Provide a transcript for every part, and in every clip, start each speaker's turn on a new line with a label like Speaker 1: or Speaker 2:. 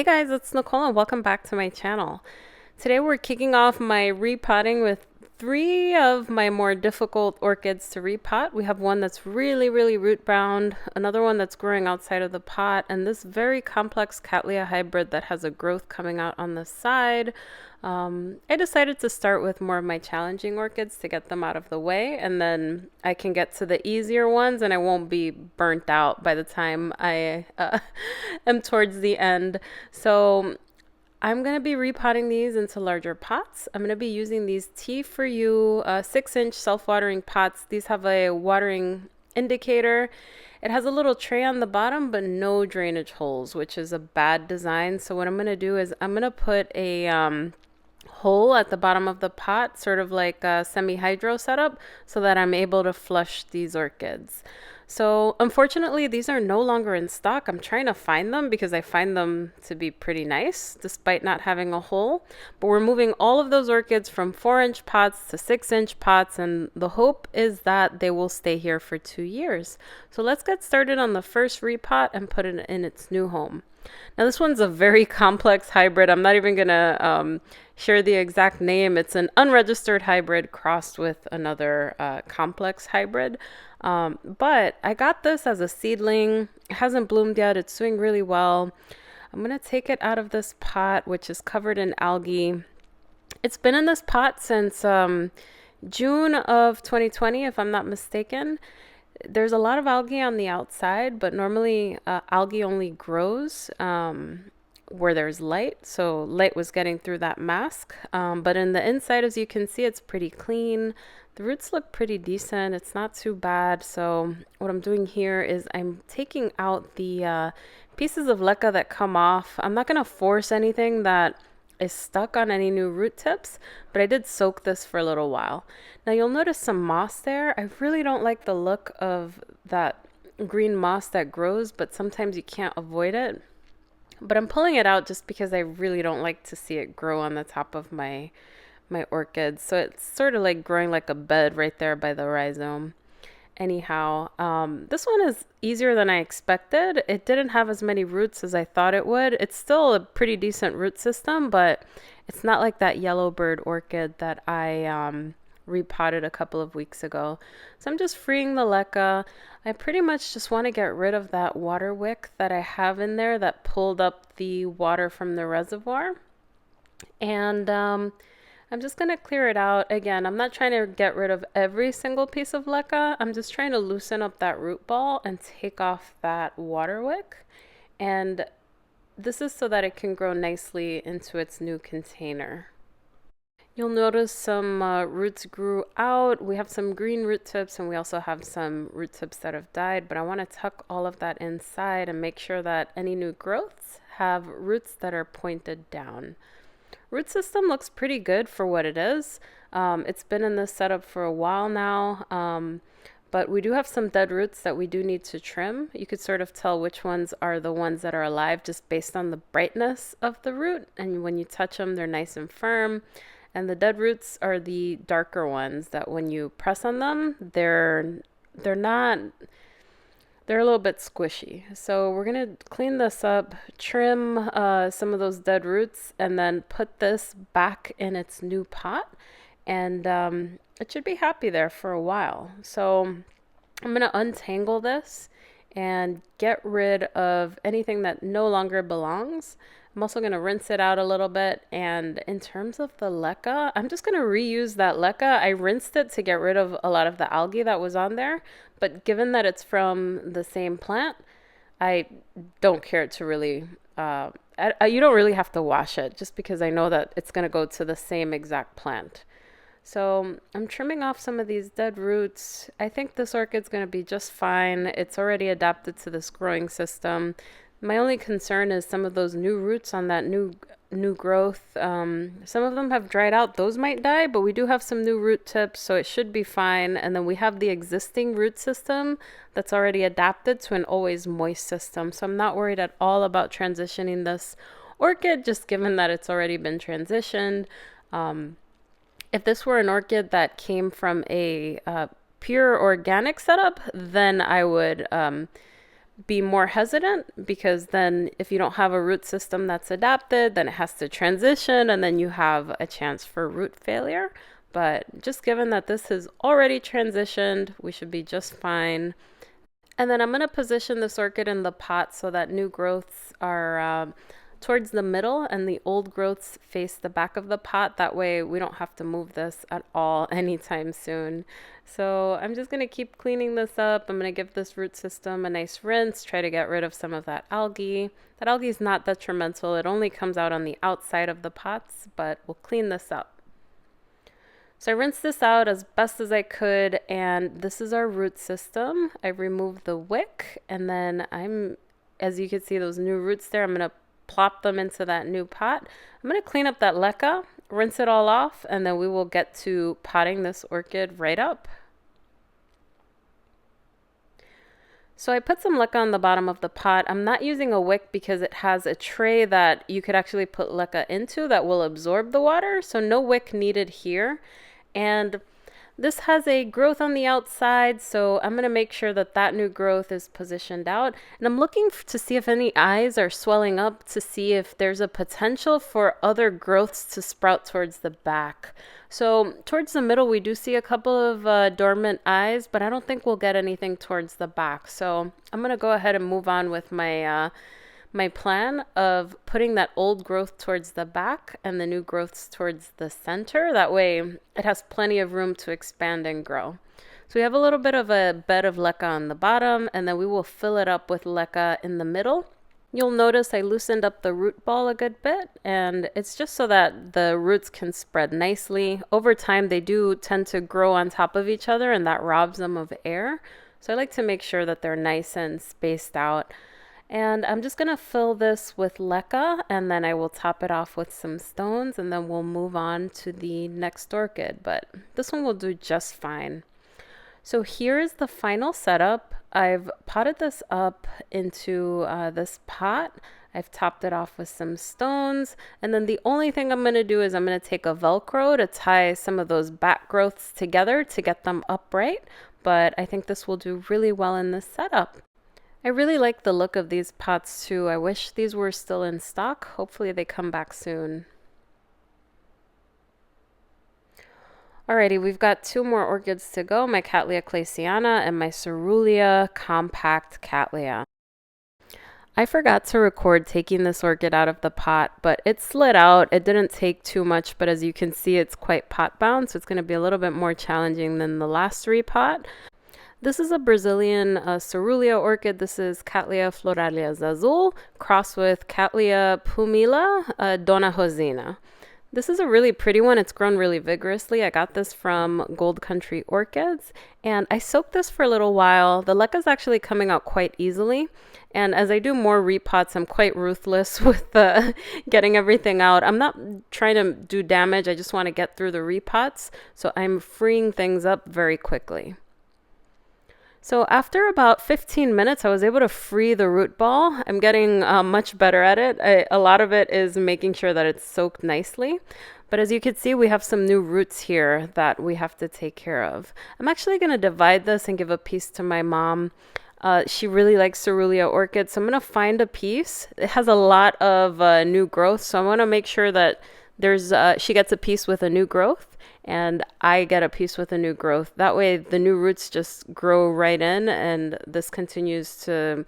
Speaker 1: Hey guys, it's Nicole and welcome back to my channel. Today we're kicking off my repotting with three of my more difficult orchids to repot. We have one that's really root bound, another one that's growing outside of the pot, and this very complex Catalia hybrid that has a growth coming out on the side. I decided to start with more of my challenging orchids to get them out of the way, and then I can get to the easier ones and I won't be burnt out by the time I am towards the end. So I'm going to be repotting these into larger pots. I'm going to be using these T4U 6-inch self-watering pots. These have a watering indicator. It has a little tray on the bottom, but no drainage holes, which is a bad design. So what I'm going to do is I'm going to put a hole at the bottom of the pot, sort of like a semi-hydro setup, so that I'm able to flush these orchids. So unfortunately, these are no longer in stock. I'm trying to find them because I find them to be pretty nice despite not having a hole. But we're moving all of those orchids from 4-inch pots to 6-inch pots, and the hope is that they will stay here for 2 years. So let's get started on the first repot and put it in its new home. Now this one's a very complex hybrid. I'm not even gonna share the exact name. It's an unregistered hybrid crossed with another complex hybrid. But I got this as a seedling. It hasn't bloomed yet. It's doing really well. I'm gonna take it out of this pot, which is covered in algae. It's been in this pot since June of 2020, if I'm not mistaken. There's a lot of algae on the outside, but normally algae only grows where there's light. So light was getting through that mask. But in the inside, as you can see, it's pretty clean. The roots look pretty decent. It's not too bad. So what I'm doing here is I'm taking out the pieces of leca that come off. I'm not going to force anything that is stuck on any new root tips, but I did soak this for a little while. Now you'll notice some moss there. I really don't like the look of that green moss that grows, but sometimes you can't avoid it. But I'm pulling it out just because I really don't like to see it grow on the top of my orchids. So it's sort of like growing like a bed right there by the rhizome. Anyhow, this one is easier than I expected. It didn't have as many roots as I thought it would. It's still a pretty decent root system, but it's not like that yellowbird orchid that I repotted a couple of weeks ago. So I'm just freeing the leca. I pretty much just want to get rid of that water wick that I have in there that pulled up the water from the reservoir. And I'm just going to clear it out. Again, I'm not trying to get rid of every single piece of leca. I'm just trying to loosen up that root ball and take off that water wick. And this is so that it can grow nicely into its new container. You'll notice some roots grew out. We have some green root tips and we also have some root tips that have died, but I want to tuck all of that inside and make sure that any new growths have roots that are pointed down. Root system looks pretty good for what it is. It's been in this setup for a while now, but we do have some dead roots that we do need to trim. You could sort of tell which ones are the ones that are alive just based on the brightness of the root, and when you touch them, they're nice and firm. And the dead roots are the darker ones that when you press on them, they're a little bit squishy. So we're going to clean this up, trim some of those dead roots, and then put this back in its new pot. And it should be happy there for a while. So I'm going to untangle this and get rid of anything that no longer belongs. I'm also going to rinse it out a little bit. And in terms of the leca, I'm just going to reuse that leca. I rinsed it to get rid of a lot of the algae that was on there. But given that it's from the same plant, I don't care to really, you don't really have to wash it just because I know that it's going to go to the same exact plant. So I'm trimming off some of these dead roots. I think this orchid's going to be just fine. It's already adapted to this growing system. My only concern is some of those new roots on that new growth. Some of them have dried out. Those might die, but we do have some new root tips, so it should be fine. And then we have the existing root system that's already adapted to an always moist system. So I'm not worried at all about transitioning this orchid, just given that it's already been transitioned. If this were an orchid that came from a pure organic setup, then I would be more hesitant, because then if you don't have a root system that's adapted, then it has to transition and then you have a chance for root failure. But just given that this is already transitioned, we should be just fine. And then I'm going to position this orchid in the pot so that new growths are towards the middle and the old growths face the back of the pot. That way we don't have to move this at all anytime soon. So I'm just going to keep cleaning this up. I'm going to give this root system a nice rinse, try to get rid of some of that algae. That algae is not detrimental. It only comes out on the outside of the pots, but we'll clean this up. So I rinsed this out as best as I could, and this is our root system. I removed the wick, and then as you can see, those new roots there, I'm going to plop them into that new pot. I'm going to clean up that leca, rinse it all off, and then we will get to potting this orchid right up. So I put some leca on the bottom of the pot. I'm not using a wick because it has a tray that you could actually put leca into that will absorb the water. So no wick needed here. And this has a growth on the outside, so I'm going to make sure that that new growth is positioned out. And I'm looking to see if any eyes are swelling up, to see if there's a potential for other growths to sprout towards the back. So towards the middle, we do see a couple of dormant eyes, but I don't think we'll get anything towards the back. So I'm going to go ahead and move on with my plan of putting that old growth towards the back and the new growths towards the center. That way it has plenty of room to expand and grow. So we have a little bit of a bed of leca on the bottom, and then we will fill it up with leca in the middle. You'll notice I loosened up the root ball a good bit, and it's just so that the roots can spread nicely. Over time, they do tend to grow on top of each other, and that robs them of air. So I like to make sure that they're nice and spaced out. And I'm just going to fill this with leca, and then I will top it off with some stones, and then we'll move on to the next orchid. But this one will do just fine. So here's the final setup. I've potted this up into this pot. I've topped it off with some stones. And then the only thing I'm going to do is I'm going to take a Velcro to tie some of those back growths together to get them upright. But I think this will do really well in this setup. I really like the look of these pots too. I wish these were still in stock. Hopefully they come back soon. Alrighty, we've got 2 more orchids to go, my Catalia Clayciana and my Cerulea compact Catalia. I forgot to record taking this orchid out of the pot, but it slid out. It didn't take too much, but as you can see, it's quite pot bound, so it's going to be a little bit more challenging than the last repot. This is a Brazilian Cerulea orchid. This is Catalia Floralia Azul crossed with Catalia Pumila Dona Rosina. This is a really pretty one. It's grown really vigorously. I got this from Gold Country Orchids, and I soaked this for a little while. The leca is actually coming out quite easily, and as I do more repots, I'm quite ruthless with getting everything out. I'm not trying to do damage. I just want to get through the repots, so I'm freeing things up very quickly. So after about 15 minutes, I was able to free the root ball. I'm getting much better at it. A lot of it is making sure that it's soaked nicely. But as you can see, we have some new roots here that we have to take care of. I'm actually going to divide this and give a piece to my mom. She really likes Cerulea orchids, so I'm going to find a piece. It has a lot of new growth, so I want to make sure that she gets a piece with a new growth, and I get a piece with a new growth. That way the new roots just grow right in, and this continues to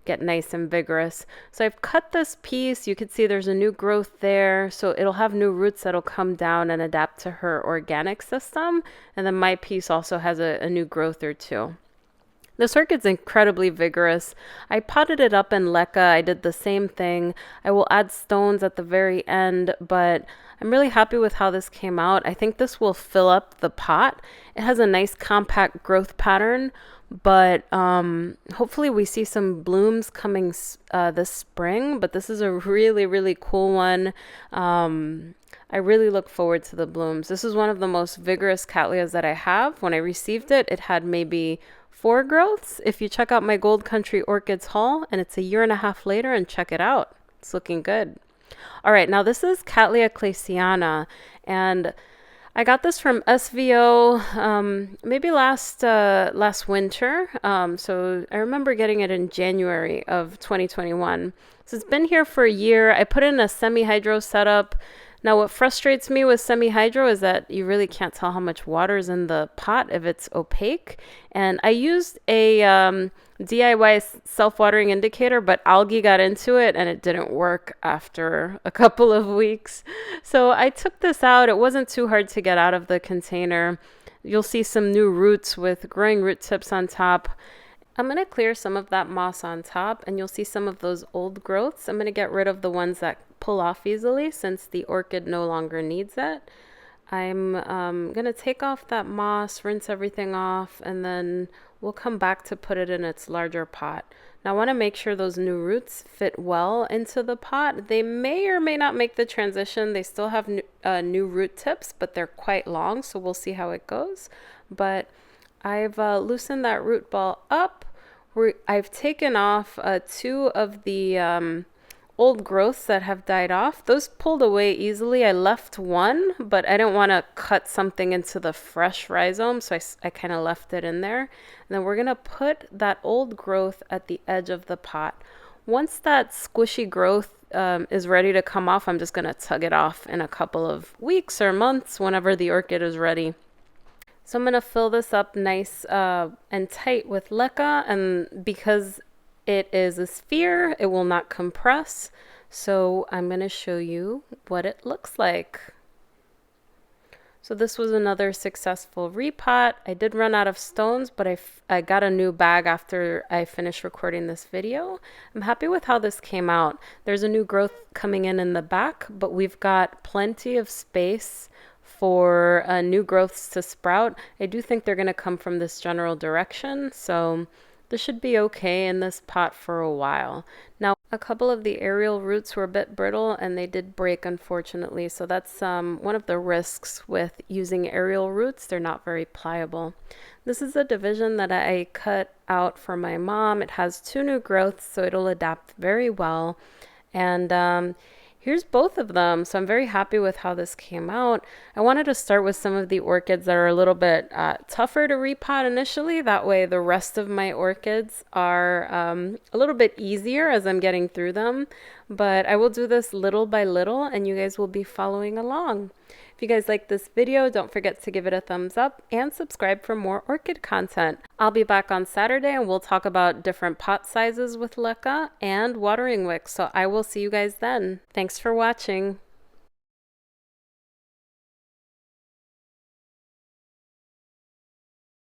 Speaker 1: get nice and vigorous. So I've cut this piece. You can see there's a new growth there, so it'll have new roots that'll come down and adapt to her organic system. And then my piece also has a new growth or two. This orchid's incredibly vigorous. I potted it up in leca. I did the same thing. I will add stones at the very end, but I'm really happy with how this came out. I think this will fill up the pot. It has a nice compact growth pattern, but hopefully we see some blooms coming this spring. But this is a really, really cool one. I really look forward to the blooms. This is one of the most vigorous Catalias that I have. When I received it, it had maybe 4 growths. If you check out my Gold Country Orchids haul, and it's a 1.5 years later, and check it out. It's looking good. All right, now this is Catalia Clayciana, and I got this from SVO maybe last winter. So I remember getting it in January of 2021. So it's been here for a year. I put in a semi-hydro setup. Now, what frustrates me with semi-hydro is that you really can't tell how much water is in the pot if it's opaque. And I used a DIY self-watering indicator, but algae got into it and it didn't work after a couple of weeks. So I took this out. It wasn't too hard to get out of the container. You'll see some new roots with growing root tips on top. I'm going to clear some of that moss on top, and you'll see some of those old growths. I'm going to get rid of the ones that pull off easily since the orchid no longer needs it. I'm going to take off that moss, rinse everything off, and then we'll come back to put it in its larger pot. Now I want to make sure those new roots fit well into the pot. They may or may not make the transition. They still have new root tips, but they're quite long, so we'll see how it goes. But I've loosened that root ball up. I've taken off 2 of the old growths that have died off. Those pulled away easily. I left one, but I didn't want to cut something into the fresh rhizome, so I kind of left it in there. And then we're going to put that old growth at the edge of the pot. Once that squishy growth is ready to come off, I'm just going to tug it off in a couple of weeks or months whenever the orchid is ready. So I'm going to fill this up nice and tight with Leca, and because it is a sphere, it will not compress. So I'm going to show you what it looks like. So this was another successful repot. I did run out of stones, but I got a new bag after I finished recording this video. I'm happy with how this came out. There's a new growth coming in the back, but we've got plenty of space for new growths to sprout. I do think they're going to come from this general direction, so this should be okay in this pot for a while. Now, a couple of the aerial roots were a bit brittle and they did break, unfortunately, so that's one of the risks with using aerial roots. They're not very pliable. This is a division that I cut out for my mom. It has 2 new growths, so it'll adapt very well. And here's both of them, so I'm very happy with how this came out. I wanted to start with some of the orchids that are a little bit tougher to repot initially. That way the rest of my orchids are a little bit easier as I'm getting through them. But I will do this little by little, and you guys will be following along. If you guys like this video, don't forget to give it a thumbs up and subscribe for more orchid content. I'll be back on Saturday and we'll talk about different pot sizes with Leca and watering wicks. So I will see you guys then. Thanks for watching.